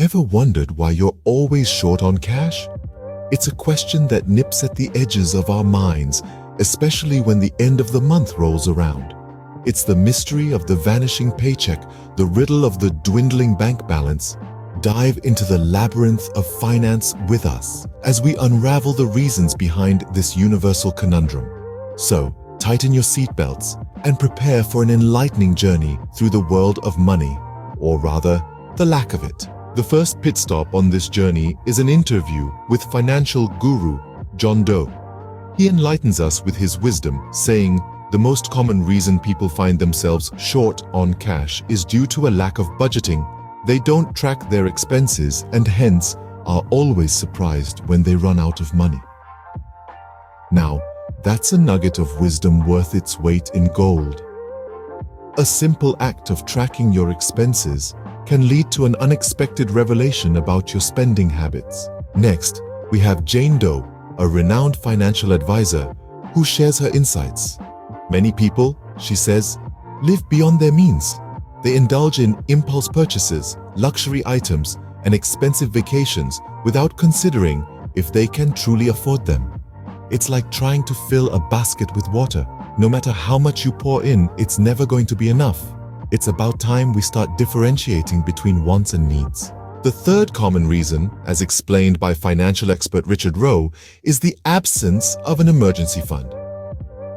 Ever wondered why you're always short on cash? It's a question that nips at the edges of our minds, especially when the end of the month rolls around. It's the mystery of the vanishing paycheck, the riddle of the dwindling bank balance. Dive into the labyrinth of finance with us as we unravel the reasons behind this universal conundrum. So, tighten your seatbelts and prepare for an enlightening journey through the world of money, or rather, the lack of it. The first pit stop on this journey is an interview with financial guru John Doe. He enlightens us with his wisdom, saying the most common reason people find themselves short on cash is due to a lack of budgeting. They don't track their expenses and hence are always surprised when they run out of money. Now, that's a nugget of wisdom worth its weight in gold. A simple act of tracking your expenses can lead to an unexpected revelation about your spending habits. Next, we have Jane Doe, a renowned financial advisor, who shares her insights. Many people, she says, live beyond their means. They indulge in impulse purchases, luxury items, and expensive vacations without considering if they can truly afford them. It's like trying to fill a basket with water. No matter how much you pour in, it's never going to be enough. It's about time we start differentiating between wants and needs. The third common reason, as explained by financial expert Richard Rowe, is the absence of an emergency fund.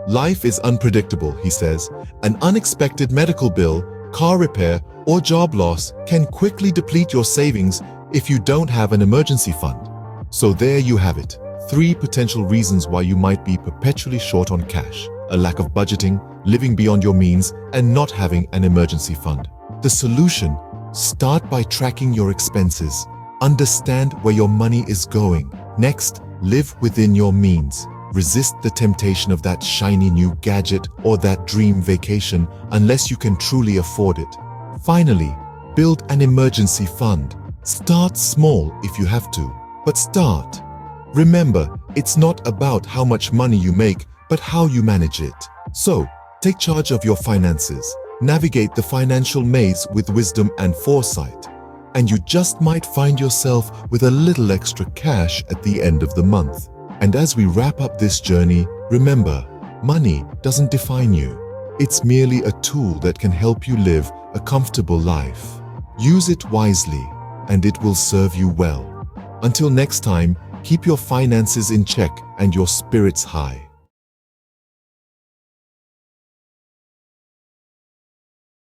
Life is unpredictable, he says. An unexpected medical bill, car repair, or job loss can quickly deplete your savings if you don't have an emergency fund. So there you have it. 3 potential reasons why you might be perpetually short on cash: a lack of budgeting, living beyond your means, and not having an emergency fund. The solution: start by tracking your expenses. Understand where your money is going. Next, live within your means. Resist the temptation of that shiny new gadget or that dream vacation unless you can truly afford it. Finally, build an emergency fund. Start small if you have to, but start. Remember, it's not about how much money you make, but how you manage it. So, take charge of your finances. Navigate the financial maze with wisdom and foresight, and you just might find yourself with a little extra cash at the end of the month. And as we wrap up this journey, remember, money doesn't define you. It's merely a tool that can help you live a comfortable life. Use it wisely, and it will serve you well. Until next time, keep your finances in check and your spirits high.